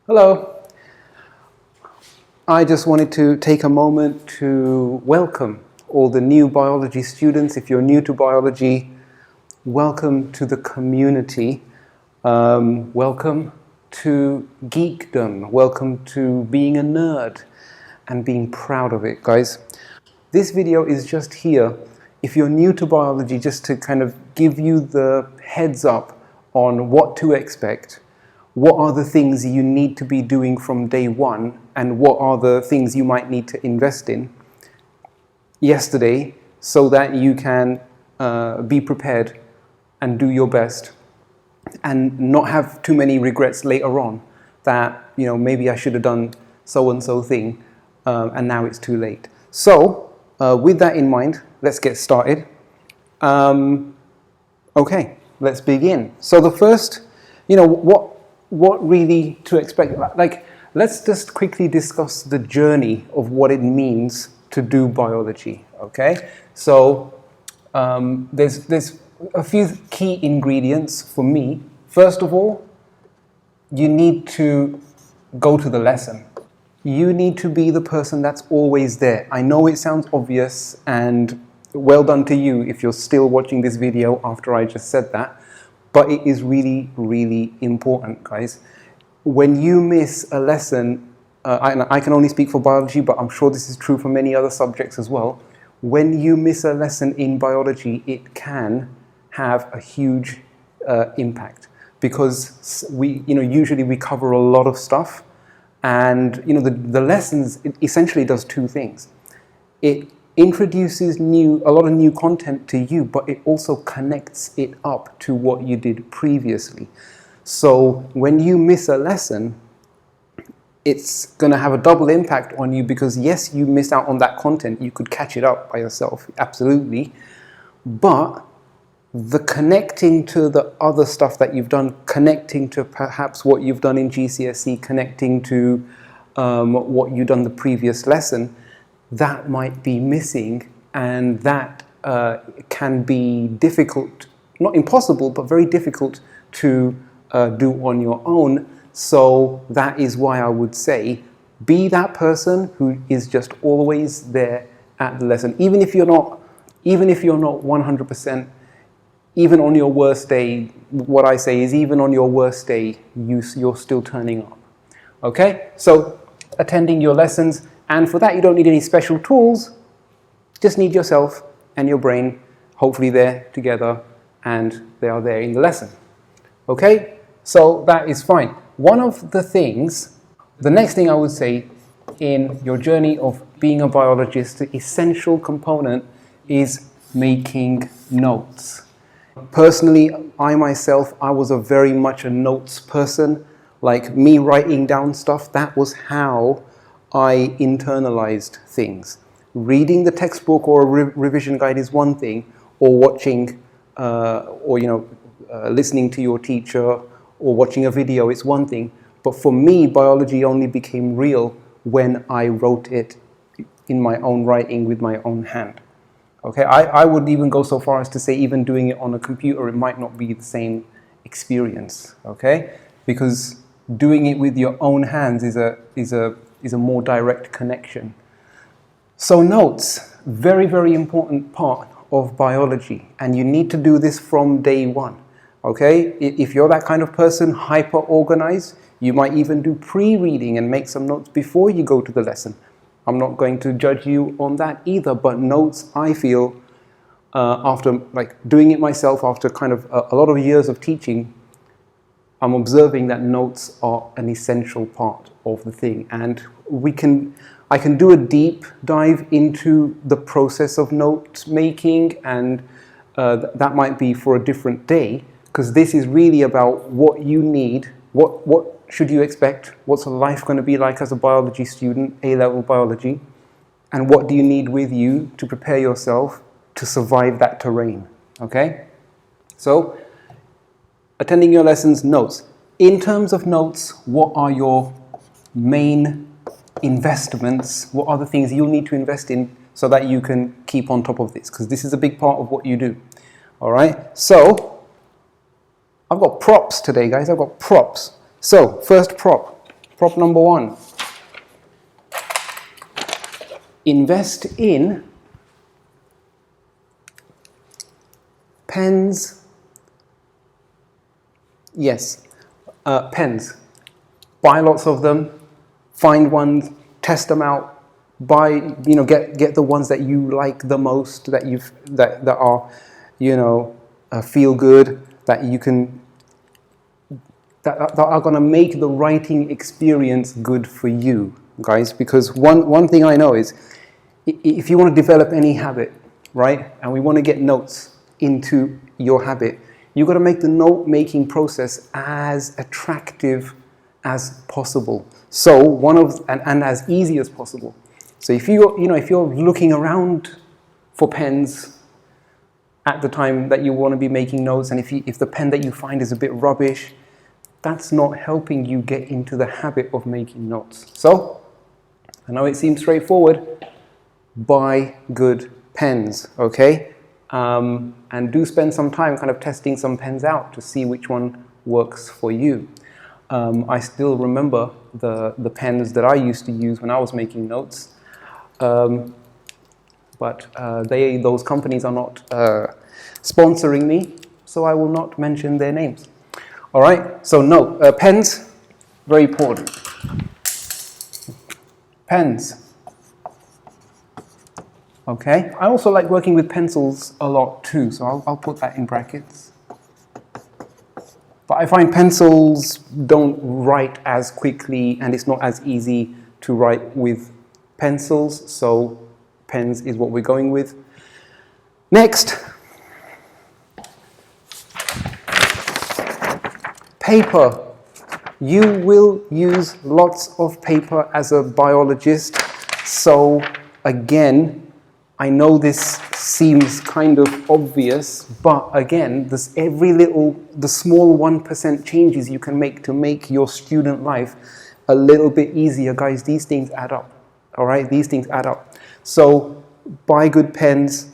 Hello. I just wanted to take a moment to welcome all the new biology students. If you're new to biology, welcome to the community. Welcome to geekdom. Welcome to being a nerd and being proud of it, guys. This video is just here, if you're new to biology, just to kind of give you the heads up on what to expect. What are the things you need to be doing from day one, and what are the things you might need to invest in yesterday so that you can be prepared and do your best and not have too many regrets later on that, you know, maybe I should have done so-and-so thing and now it's too late. So with that in mind, let's get started. Okay, let's begin. So the first, what really to expect, like, let's just quickly discuss the journey of what it means to do biology, okay? So there's a few key ingredients for me. First of all, you need to go to the lesson. You need to be the person that's always there. I know it sounds obvious, and well done to you if you're still watching this video after I just said that. But it is really, really important, guys. When you miss a lesson, I can only speak for biology, but I'm sure this is true for many other subjects as well. When you miss a lesson in biology, it can have a huge impact, because usually we cover a lot of stuff, and the lessons, it essentially does two things. It introduces a lot of new content to you, but it also connects it up to what you did previously. So when you miss a lesson, it's going to have a double impact on you, because yes, you missed out on that content. You could catch it up by yourself, absolutely. But the connecting to the other stuff that you've done, connecting to perhaps what you've done in GCSE, connecting to what you've done the previous lesson, that might be missing, and that can be difficult, not impossible, but very difficult to do on your own. So that is why I would say, be that person who is just always there at the lesson. Even if you're not 100%, even on your worst day, what I say is, even on your worst day, you're still turning up. Okay? So attending your lessons. And for that, you don't need any special tools. Just need yourself and your brain. Hopefully they're together and they are there in the lesson. Okay? So that is fine. One of the things, the next thing I would say in your journey of being a biologist, the essential component is making notes. Personally, I was very much a notes person. Like, me writing down stuff, that was how I internalized things. Reading the textbook or a revision guide is one thing, or watching, listening to your teacher, or watching a video is one thing. But for me, biology only became real when I wrote it in my own writing with my own hand. Okay, I would even go so far as to say, even doing it on a computer, it might not be the same experience. Okay, because doing it with your own hands is a more direct connection. So notes, very, very important part of biology, and you need to do this from day one. Okay, if you're that kind of person, hyper organized, you might even do pre-reading and make some notes before you go to the lesson. I'm not going to judge you on that either, but notes, I feel, after doing it myself, after kind of a lot of years of teaching, I'm observing that notes are an essential part of the thing. And I can do a deep dive into the process of note making, and that might be for a different day, because this is really about what you need, what should you expect, what's life going to be like as a biology student, A-level biology, and what do you need with you to prepare yourself to survive that terrain, okay? So, attending your lessons, notes. In terms of notes, what are your main investments? What are the things you'll need to invest in so that you can keep on top of this? Because this is a big part of what you do. All right? So, I've got props today, guys. I've got props. So, first prop. Prop number 1. Invest in pens. Yes, pens. Buy lots of them. Find ones. Test them out. Buy. Get the ones that you like the most. That are, feel good. That you can. That are going to make the writing experience good for you, guys. Because one thing I know is, if you want to develop any habit, right, and we want to get notes into your habit, you've got to make the note-making process as attractive as possible. So and as easy as possible. So if you're looking around for pens at the time that you want to be making notes, and if the pen that you find is a bit rubbish, that's not helping you get into the habit of making notes. So, I know it seems straightforward. Buy good pens, okay? And do spend some time kind of testing some pens out to see which one works for you. I still remember the pens that I used to use when I was making notes. But those companies are not sponsoring me, so I will not mention their names. All right, so pens, very important. Pens. Okay, I also like working with pencils a lot too, so I'll put that in brackets. But I find pencils don't write as quickly, and it's not as easy to write with pencils, so pens is what we're going with. Next, paper. You will use lots of paper as a biologist, so again, I know this seems kind of obvious, but again, the small 1% changes you can make to make your student life a little bit easier, guys, these things add up, all right? These things add up. So buy good pens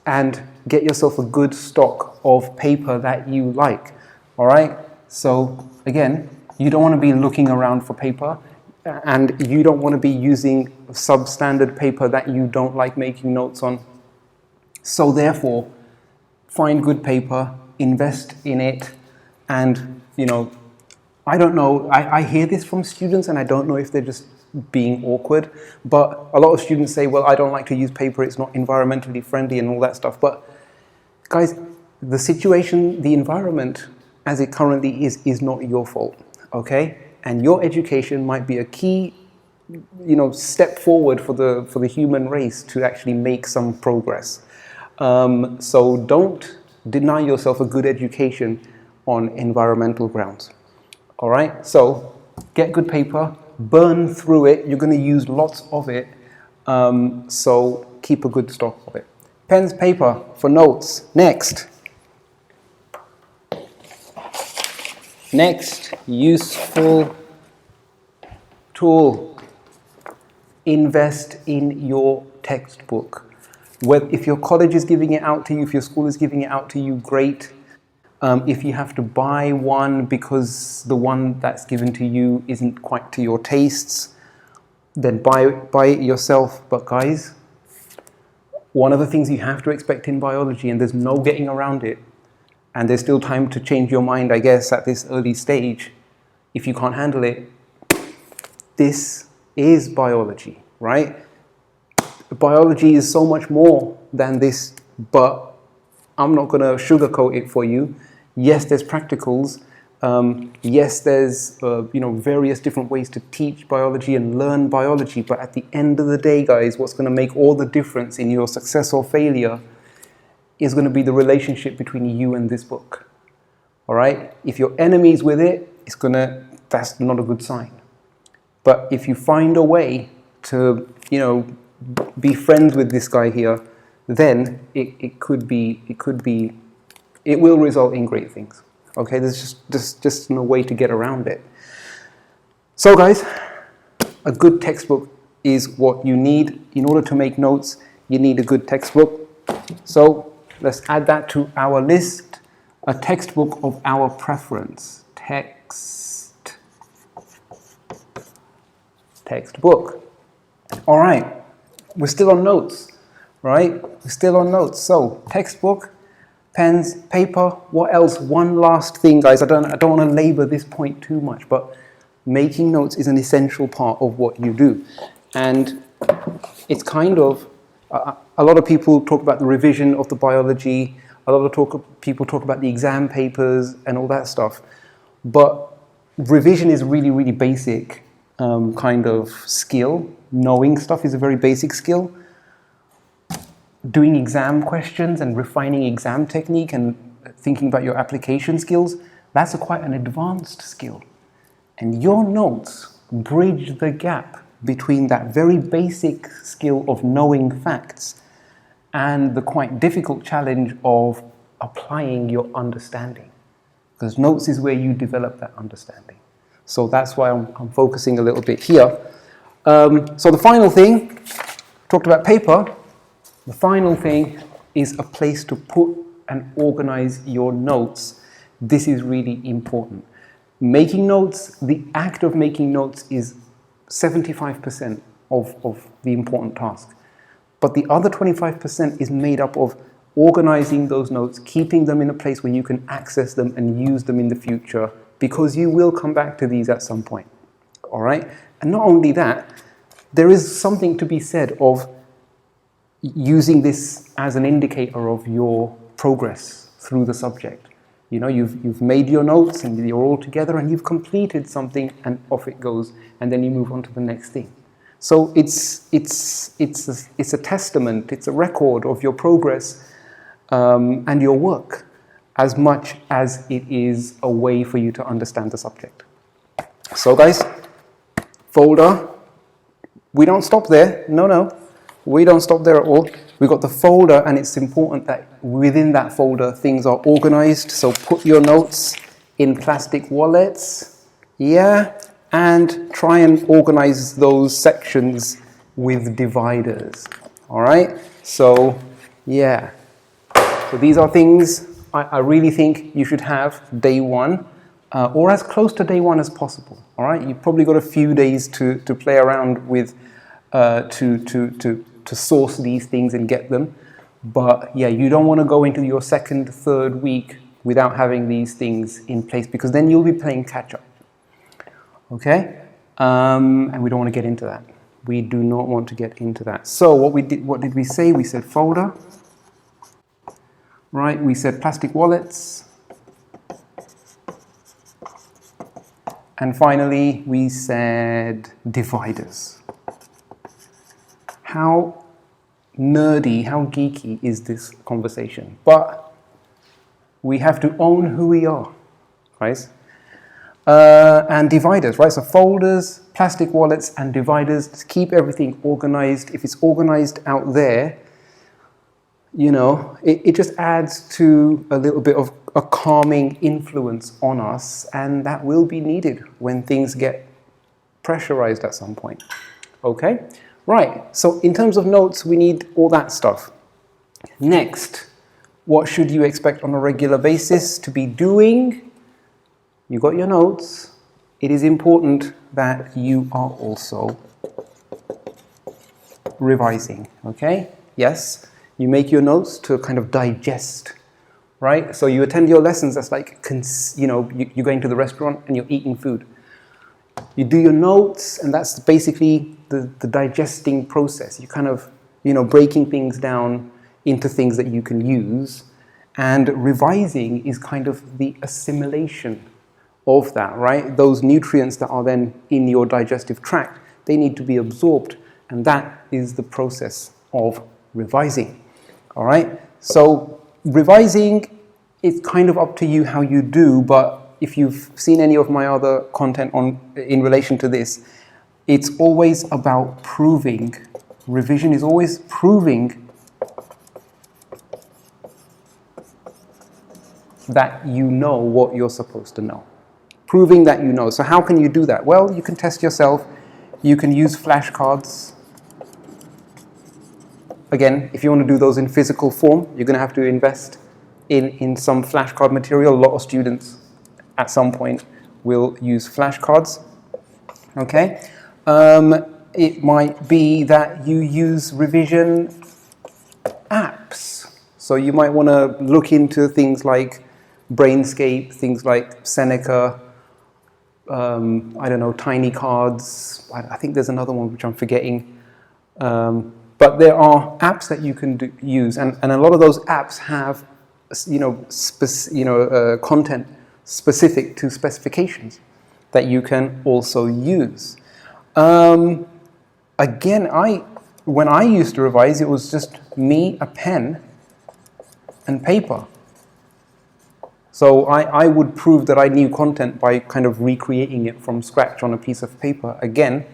and get yourself a good stock of paper that you like, all right? So again, you don't want to be looking around for paper, and you don't want to be using substandard paper that you don't like making notes on. So therefore, find good paper, invest in it, and I don't know, I hear this from students, and I don't know if they're just being awkward, but a lot of students say, well, I don't like to use paper, it's not environmentally friendly and all that stuff. But guys, the situation, the environment as it currently is not your fault, okay? And your education might be a key, step forward for the human race to actually make some progress. So don't deny yourself a good education on environmental grounds. All right. So get good paper, burn through it. You're going to use lots of it. So keep a good stock of it. Pens, paper for notes. Next, useful tool. Invest in your textbook. If your college is giving it out to you, if your school is giving it out to you, great. If you have to buy one because the one that's given to you isn't quite to your tastes, then buy it yourself. But guys, one of the things you have to expect in biology, and there's no getting around it, and there's still time to change your mind, I guess, at this early stage, if you can't handle it, this is biology, right? Biology is so much more than this, but I'm not going to sugarcoat it for you. Yes, there's practicals. Yes, there's various different ways to teach biology and learn biology, but at the end of the day, guys, what's going to make all the difference in your success or failure is going to be the relationship between you and this book. All right? If your enemy's with it, that's not a good sign. But if you find a way to, be friends with this guy here, then it will result in great things. Okay, there's just no way to get around it. So guys, a good textbook is what you need. In order to make notes, you need a good textbook. So let's add that to our list. A textbook of our preference. Textbook textbook. All right, we're still on notes, right? We're still on notes. So textbook, pens, paper, what else? One last thing, guys. I don't want to labor this point too much, but making notes is an essential part of what you do. And it's kind of, a lot of people talk about the revision of the biology, a lot of people talk about the exam papers and all that stuff. But revision is really, really basic kind of skill. Knowing stuff is a very basic skill. Doing exam questions and refining exam technique and thinking about your application skills, that's quite an advanced skill. And your notes bridge the gap between that very basic skill of knowing facts and the quite difficult challenge of applying your understanding. Because notes is where you develop that understanding. So that's why I'm focusing a little bit here. So the final thing, talked about paper, the final thing is a place to put and organize your notes. This is really important. Making notes, the act of making notes is 75% of the important task. But the other 25% is made up of organizing those notes, keeping them in a place where you can access them and use them in the future, because you will come back to these at some point. All right? And not only that, there is something to be said of using this as an indicator of your progress through the subject. You know, you've made your notes and you're all together and you've completed something and off it goes, and then you move on to the next thing. So it's a testament, it's a record of your progress and your work, as much as it is a way for you to understand the subject. So guys, folder, we don't stop there. No, we don't stop there at all. We've got the folder, and it's important that within that folder things are organized. So put your notes in plastic wallets, yeah, and try and organize those sections with dividers. All right, so yeah, so these are things I really think you should have day one, or as close to day one as possible. All right, you've probably got a few days to play around with, to source these things and get them. But yeah, you don't want to go into your second, third week without having these things in place, because then you'll be playing catch up. Okay, and we don't want to get into that. We do not want to get into that. So what did we say? We said folder. Right, we said plastic wallets. And finally, we said dividers. How nerdy, how geeky is this conversation? But we have to own who we are, right? And dividers, right? So folders, plastic wallets, and dividers to keep everything organized. If it's organized out there, you know, it just adds to a little bit of a calming influence on us, and that will be needed when things get pressurized at some point. Okay? Right, so in terms of notes, we need all that stuff. Next, what should you expect on a regular basis to be doing? You got your notes. It is important that you are also revising, okay? Yes, you make your notes to kind of digest, right? So you attend your lessons, that's like, you know, you're going to the restaurant and you're eating food. You do your notes, and that's basically the digesting process. You kind of, you know, breaking things down into things that you can use. And revising is kind of the assimilation of that, right? Those nutrients that are then in your digestive tract, they need to be absorbed. And that is the process of revising, all right? So revising, it's kind of up to you how you do, but if you've seen any of my other content in relation to this, it's always about proving. Revision is always proving that you know what you're supposed to know. Proving that you know. So how can you do that? Well, you can test yourself. You can use flashcards. Again, if you want to do those in physical form, you're going to have to invest in some flashcard material. A lot of students at some point will use flashcards. Okay? It might be that you use revision apps. So you might want to look into things like Brainscape, things like Seneca, I don't know, Tiny Cards. I think there's another one which I'm forgetting. But there are apps that you can use, and a lot of those apps have, content specific to specifications that you can also use. Again, when I used to revise, it was just me, a pen, and paper. So I would prove that I knew content by kind of recreating it from scratch on a piece of paper. Again,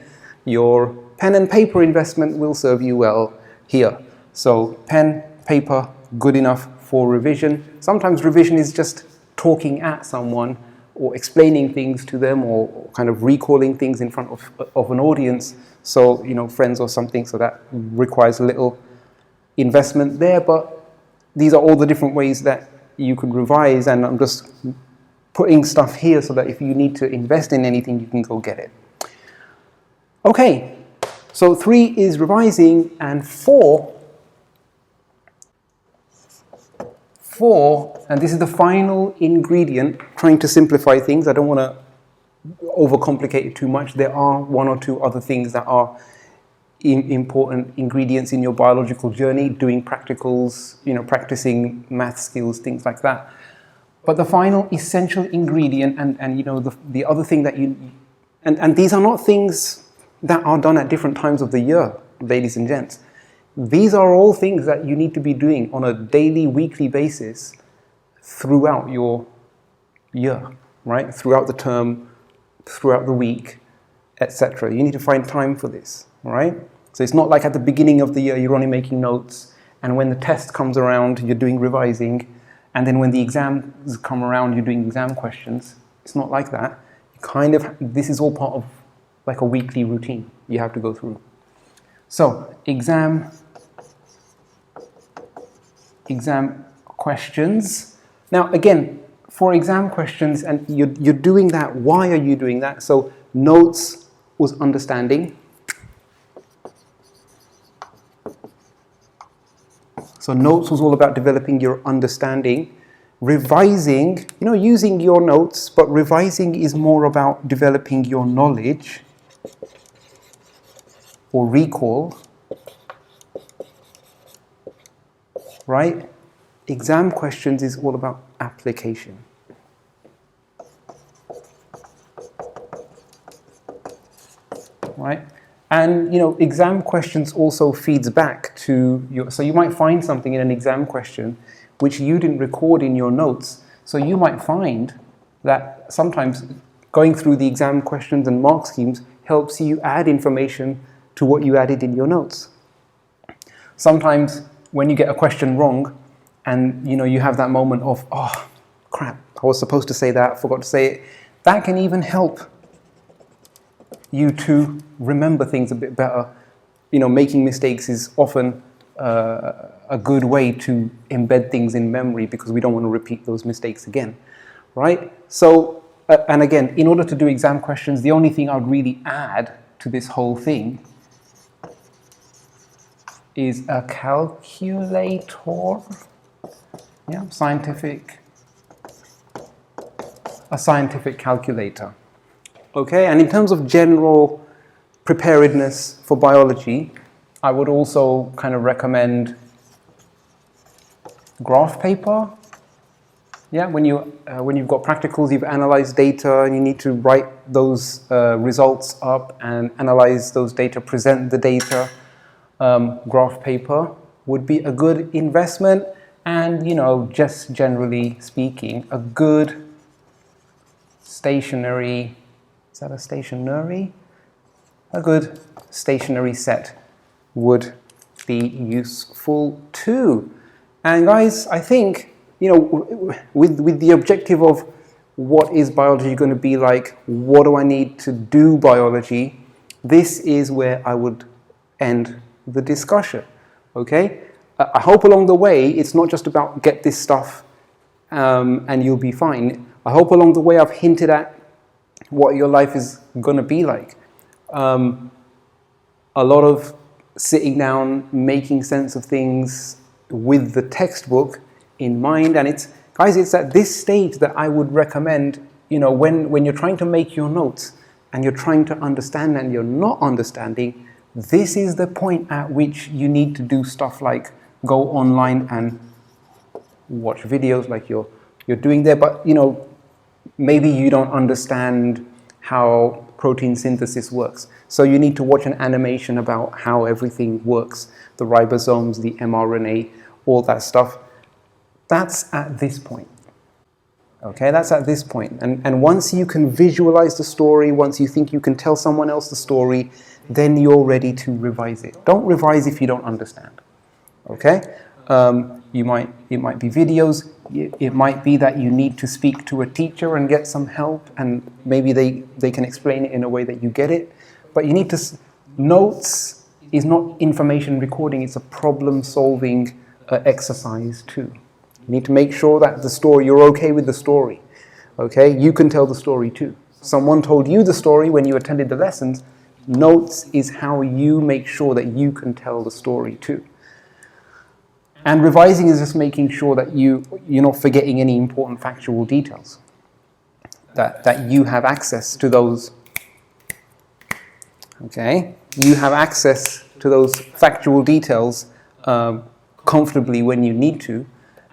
your pen and paper investment will serve you well here. So pen, paper, good enough for revision. Sometimes revision is just talking at someone or explaining things to them or kind of recalling things in front of an audience. So, friends or something. So that requires a little investment there. But these are all the different ways that you could revise. And I'm just putting stuff here so that if you need to invest in anything, you can go get it. Okay, so 3 is revising, and 4, and this is the final ingredient, trying to simplify things. I don't want to overcomplicate it too much. There are 1 or 2 other things that are important ingredients in your biological journey, doing practicals, practicing math skills, things like that. But the final essential ingredient, and the other thing that and these are not things that are done at different times of the year, ladies and gents. These are all things that you need to be doing on a daily, weekly basis throughout your year, right? Throughout the term, throughout the week, etc. You need to find time for this, all right? So it's not like at the beginning of the year you're only making notes, and when the test comes around you're doing revising, and then when the exams come around you're doing exam questions. It's not like that. This is all part of like a weekly routine you have to go through. So exam questions. Now again, for exam questions, and you're doing that, why are you doing that? So notes was understanding. So notes was all about developing your understanding. Revising, using your notes, but revising is more about developing your knowledge or recall, right? Exam questions is all about application. Right? And, exam questions also feeds back to so you might find something in an exam question which you didn't record in your notes. So you might find that sometimes going through the exam questions and mark schemes helps you add information to what you added in your notes. Sometimes when you get a question wrong and you have that moment of, oh crap, I was supposed to say that, forgot to say it, that can even help you to remember things a bit better. Making mistakes is often a good way to embed things in memory because we don't want to repeat those mistakes again, right? So, and again, in order to do exam questions, the only thing I would really add to this whole thing is a calculator, a scientific calculator. Okay, and in terms of general preparedness for biology, I would also kind of recommend graph paper. Yeah, when you've got practicals, you've analyzed data, and you need to write those results up and analyze those data, present the data. Graph paper would be a good investment, and just generally speaking, a good stationery. Is that a stationery? A good stationery set would be useful too. And guys, I think, with the objective of what is biology going to be like, what do I need to do biology, this is where I would end the discussion, okay? I hope along the way, it's not just about get this stuff and you'll be fine. I hope along the way I've hinted at what your life is going to be like. A lot of sitting down, making sense of things with the textbook in mind. And it's, guys, it's at this stage that I would recommend, when you're trying to make your notes and you're trying to understand and you're not understanding, this is the point at which you need to do stuff like go online and watch videos like you're doing there. But, maybe you don't understand how protein synthesis works. So you need to watch an animation about how everything works, the ribosomes, the mRNA, all that stuff. That's at this point. Okay, that's at this point. And once you can visualize the story, once you think you can tell someone else the story, then you're ready to revise it. Don't revise if you don't understand. Okay? It might be videos. It might be that you need to speak to a teacher and get some help, and maybe they can explain it in a way that you get it. But you need to, notes is not information recording, it's a problem solving exercise too. You need to make sure that the story, you're okay with the story. Okay, you can tell the story too. Someone told you the story when you attended the lessons. Notes is how you make sure that you can tell the story too. And revising is just making sure that you're not forgetting any important factual details. That you have access to those. Okay, you have access to those factual details comfortably when you need to.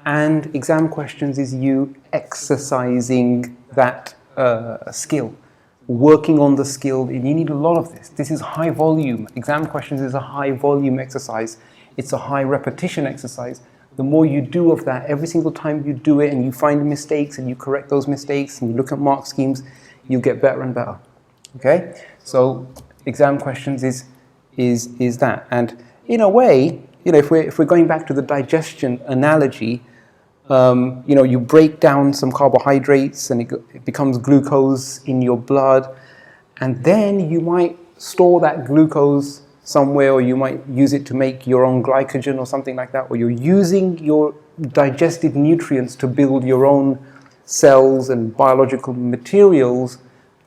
And exam questions is you exercising that skill, working on the skill. And you need a lot of this. This is high volume. Exam questions is a high volume exercise. It's a high repetition exercise. The more you do of that, every single time you do it and you find mistakes and you correct those mistakes and you look at mark schemes, you get better and better. Okay? So exam questions is that. And in a way, if we're going back to the digestion analogy, you break down some carbohydrates and it becomes glucose in your blood, and then you might store that glucose somewhere, or you might use it to make your own glycogen or something like that, or you're using your digested nutrients to build your own cells and biological materials.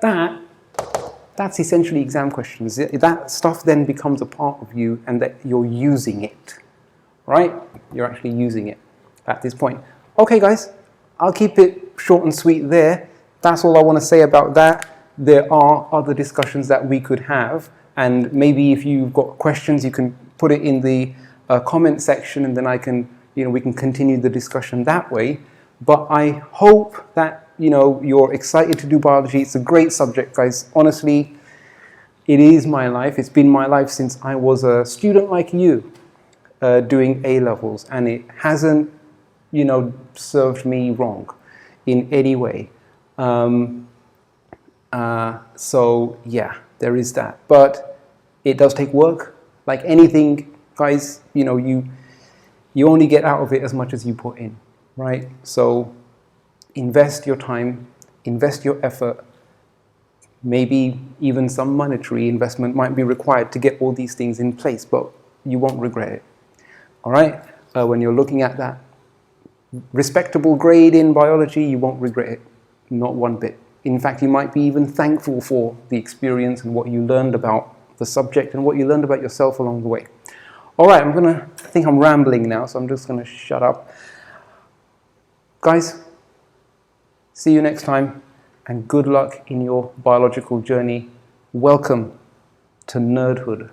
That's essentially exam questions. That stuff then becomes a part of you, and that you're using it, right? You're actually using it at this point. Okay, guys, I'll keep it short and sweet there. That's all I want to say about that. There are other discussions that we could have, and maybe if you've got questions, you can put it in the comment section, and then we can continue the discussion that way. But I hope that you're excited to do biology. It's a great subject, guys. Honestly, it is my life. It's been my life since I was a student like you, doing A-levels, and it hasn't served me wrong in any way. So yeah, there is that. But it does take work. Like anything, guys, you only get out of it as much as you put in, right? So invest your time, invest your effort. Maybe even some monetary investment might be required to get all these things in place, but you won't regret it. All right? When you're looking at that respectable grade in biology, you won't regret it, not one bit. In fact, you might be even thankful for the experience and what you learned about the subject and what you learned about yourself along the way. All right, I think I'm rambling now, so I'm just going to shut up. Guys, see you next time, and good luck in your biological journey. Welcome to nerdhood.